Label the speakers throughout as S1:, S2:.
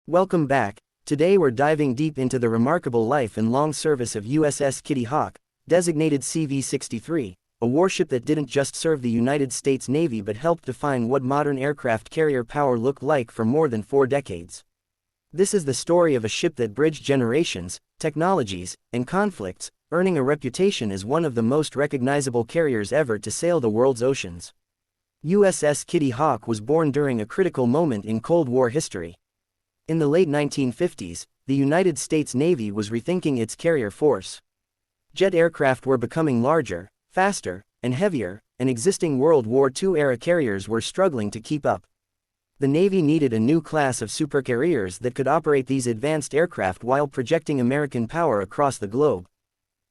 S1: Welcome back. Today we're diving deep into the remarkable life and long service of USS Kitty Hawk, designated CV-63, a warship that didn't just serve the United States Navy but helped define what modern aircraft carrier power looked like for more than 4 decades. This is the story of a ship that bridged generations, technologies, and conflicts, earning a reputation as one of the most recognizable carriers ever to sail the world's oceans. USS Kitty Hawk was born during a critical moment in Cold War history. In the late 1950s, the United States Navy was rethinking its carrier force. Jet aircraft were becoming larger, faster, and heavier, and existing World War II-era carriers were struggling to keep up. The Navy needed a new class of supercarriers that could operate these advanced aircraft while projecting American power across the globe.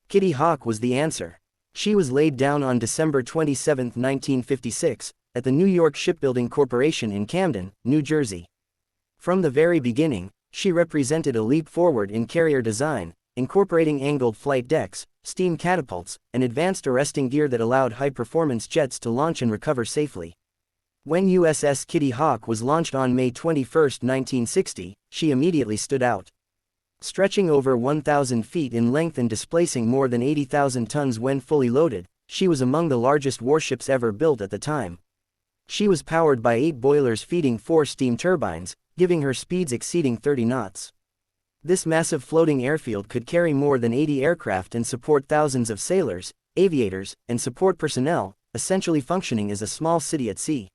S1: Kitty Hawk was the answer. She was laid down on December 27, 1956, at the New York Shipbuilding Corporation in Camden, New Jersey. From the very beginning, she represented a leap forward in carrier design, incorporating angled flight decks, steam catapults, and advanced arresting gear that allowed high-performance jets to launch and recover safely. When USS Kitty Hawk was launched on May 21, 1960, she immediately stood out. Stretching over 1,000 feet in length and displacing more than 80,000 tons when fully loaded, she was among the largest warships ever built at the time. She was powered by 8 boilers feeding 4 steam turbines, giving her speeds exceeding 30 knots. This massive floating airfield could carry more than 80 aircraft and support thousands of sailors, aviators, and support personnel, essentially functioning as a small city at sea.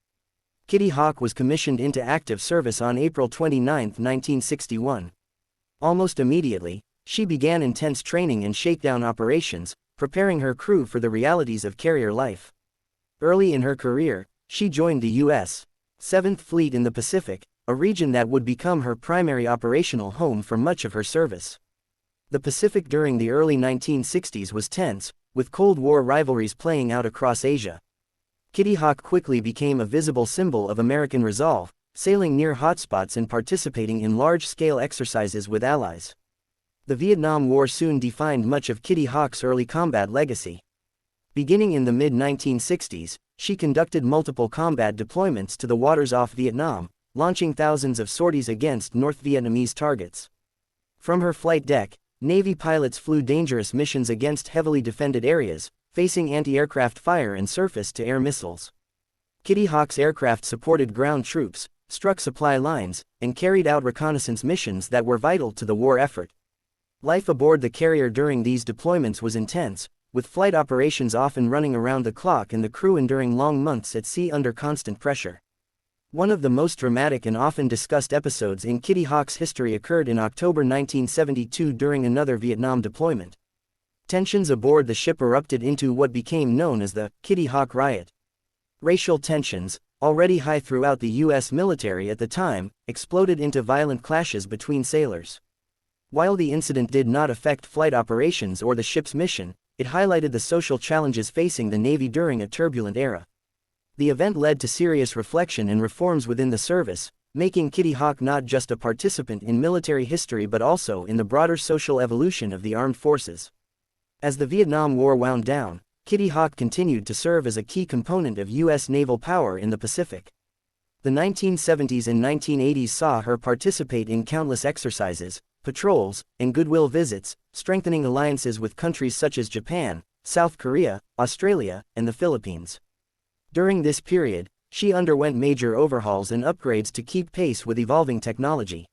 S1: Kitty Hawk was commissioned into active service on April 29, 1961. Almost immediately, she began intense training and shakedown operations, preparing her crew for the realities of carrier life. Early in her career, she joined the U.S. 7th Fleet in the Pacific, a region that would become her primary operational home for much of her service. The Pacific during the early 1960s was tense, with Cold War rivalries playing out across Asia. Kitty Hawk quickly became a visible symbol of American resolve, sailing near hotspots and participating in large-scale exercises with allies. The Vietnam War soon defined much of Kitty Hawk's early combat legacy. Beginning in the mid-1960s, she conducted multiple combat deployments to the waters off Vietnam, launching thousands of sorties against North Vietnamese targets. From her flight deck, Navy pilots flew dangerous missions against heavily defended areas, facing anti-aircraft fire and surface-to-air missiles. Kitty Hawk's aircraft supported ground troops, struck supply lines, and carried out reconnaissance missions that were vital to the war effort. Life aboard the carrier during these deployments was intense, with flight operations often running around the clock and the crew enduring long months at sea under constant pressure. One of the most dramatic and often discussed episodes in Kitty Hawk's history occurred in October 1972 during another Vietnam deployment. Tensions aboard the ship erupted into what became known as the Kitty Hawk Riot. Racial tensions, already high throughout the U.S. military at the time, exploded into violent clashes between sailors. While the incident did not affect flight operations or the ship's mission, it highlighted the social challenges facing the Navy during a turbulent era. The event led to serious reflection and reforms within the service, making Kitty Hawk not just a participant in military history but also in the broader social evolution of the armed forces. As the Vietnam War wound down, Kitty Hawk continued to serve as a key component of U.S. naval power in the Pacific. The 1970s and 1980s saw her participate in countless exercises, patrols, and goodwill visits, strengthening alliances with countries such as Japan, South Korea, Australia, and the Philippines. During this period, she underwent major overhauls and upgrades to keep pace with evolving technology.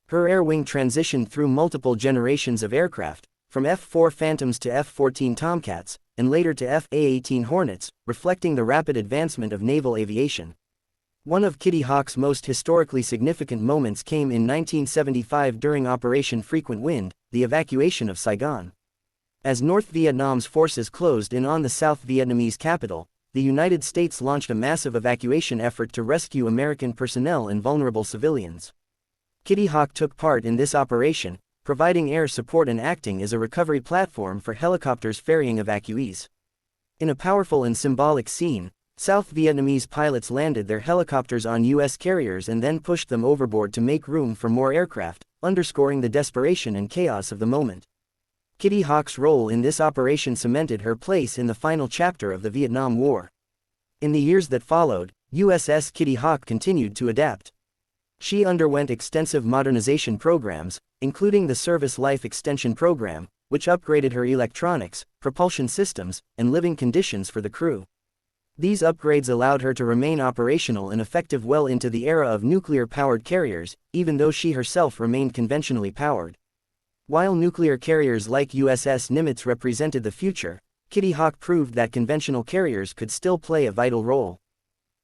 S1: Her air wing transitioned through multiple generations of aircraft, from F-4 Phantoms to F-14 Tomcats, and later to F/A-18 Hornets, reflecting the rapid advancement of naval aviation. One of Kitty Hawk's most historically significant moments came in 1975 during Operation Frequent Wind, the evacuation of Saigon. As North Vietnam's forces closed in on the South Vietnamese capital, the United States launched a massive evacuation effort to rescue American personnel and vulnerable civilians. Kitty Hawk took part in this operation, providing air support and acting as a recovery platform for helicopters ferrying evacuees. In a powerful and symbolic scene, South Vietnamese pilots landed their helicopters on U.S. carriers and then pushed them overboard to make room for more aircraft, underscoring the desperation and chaos of the moment. Kitty Hawk's role in this operation cemented her place in the final chapter of the Vietnam War. In the years that followed, USS Kitty Hawk continued to adapt. She underwent extensive modernization programs, including the Service Life Extension Program, which upgraded her electronics, propulsion systems, and living conditions for the crew. These upgrades allowed her to remain operational and effective well into the era of nuclear-powered carriers, even though she herself remained conventionally powered. While nuclear carriers like USS Nimitz represented the future, Kitty Hawk proved that conventional carriers could still play a vital role.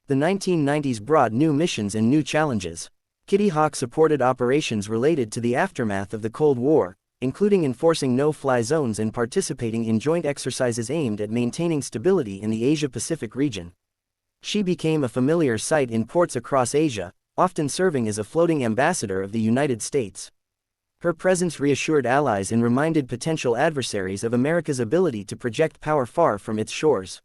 S1: The 1990s brought new missions and new challenges. Kitty Hawk supported operations related to the aftermath of the Cold War, including enforcing no-fly zones and participating in joint exercises aimed at maintaining stability in the Asia-Pacific region. She became a familiar sight in ports across Asia, often serving as a floating ambassador of the United States. Her presence reassured allies and reminded potential adversaries of America's ability to project power far from its shores.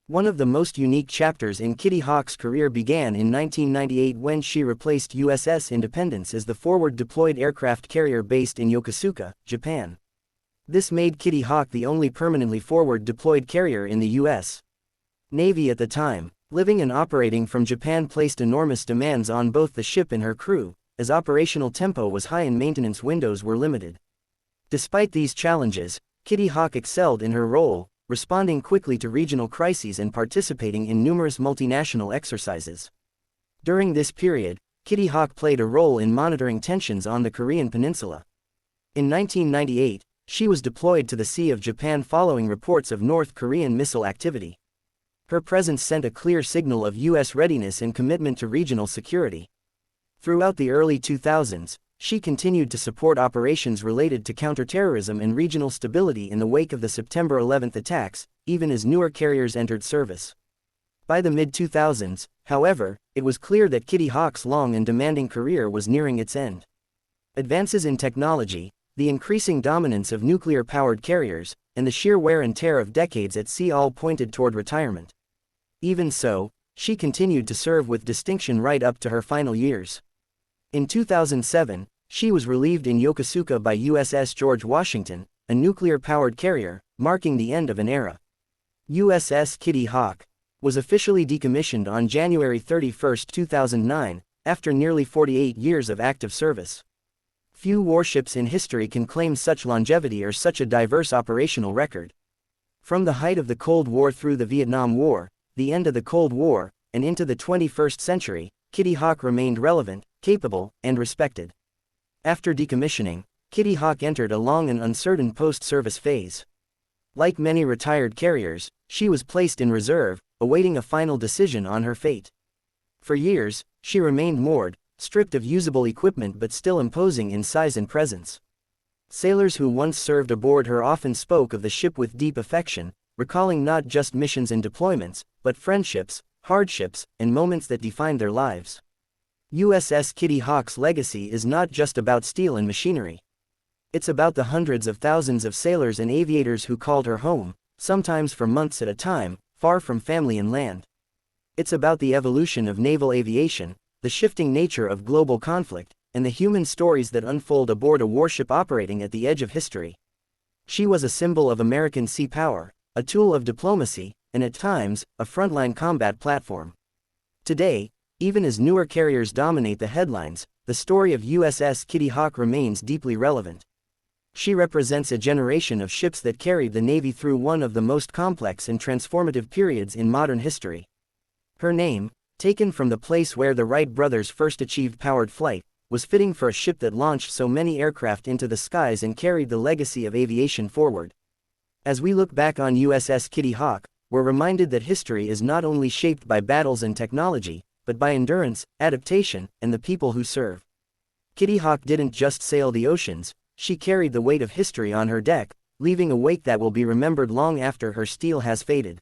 S1: One of the most unique chapters in Kitty Hawk's career began in 1998 when she replaced USS Independence as the forward-deployed aircraft carrier based in Yokosuka, Japan. This made Kitty Hawk the only permanently forward-deployed carrier in the U.S. Navy at the time. Living and operating from Japan placed enormous demands on both the ship and her crew, as operational tempo was high and maintenance windows were limited. Despite these challenges, Kitty Hawk excelled in her role, responding quickly to regional crises and participating in numerous multinational exercises. During this period, Kitty Hawk played a role in monitoring tensions on the Korean peninsula. In 1998, she was deployed to the Sea of Japan following reports of North Korean missile activity. Her presence sent a clear signal of U.S. readiness and commitment to regional security. Throughout the early 2000s, she continued to support operations related to counterterrorism and regional stability in the wake of the September 11 attacks, even as newer carriers entered service. By the mid-2000s, however, it was clear that Kitty Hawk's long and demanding career was nearing its end. Advances in technology, the increasing dominance of nuclear-powered carriers, and the sheer wear and tear of decades at sea all pointed toward retirement. Even so, she continued to serve with distinction right up to her final years. In 2007, she was relieved in Yokosuka by USS George Washington, a nuclear-powered carrier, marking the end of an era. USS Kitty Hawk was officially decommissioned on January 31, 2009, after nearly 48 years of active service. Few warships in history can claim such longevity or such a diverse operational record. From the height of the Cold War through the Vietnam War, the end of the Cold War, and into the 21st century, Kitty Hawk remained relevant, capable, and respected. After decommissioning, Kitty Hawk entered a long and uncertain post-service phase. Like many retired carriers, she was placed in reserve, awaiting a final decision on her fate. For years, she remained moored, stripped of usable equipment but still imposing in size and presence. Sailors who once served aboard her often spoke of the ship with deep affection, recalling not just missions and deployments, but friendships, hardships, and moments that defined their lives. USS Kitty Hawk's legacy is not just about steel and machinery. It's about the hundreds of thousands of sailors and aviators who called her home, sometimes for months at a time, far from family and land. It's about the evolution of naval aviation, the shifting nature of global conflict, and the human stories that unfold aboard a warship operating at the edge of history. She was a symbol of American sea power, a tool of diplomacy, and at times, a frontline combat platform. Today, even as newer carriers dominate the headlines, the story of USS Kitty Hawk remains deeply relevant. She represents a generation of ships that carried the Navy through one of the most complex and transformative periods in modern history. Her name, taken from the place where the Wright brothers first achieved powered flight, was fitting for a ship that launched so many aircraft into the skies and carried the legacy of aviation forward. As we look back on USS Kitty Hawk, we're reminded that history is not only shaped by battles and technology, but by endurance, adaptation, and the people who serve. Kitty Hawk didn't just sail the oceans, she carried the weight of history on her deck, leaving a wake that will be remembered long after her steel has faded.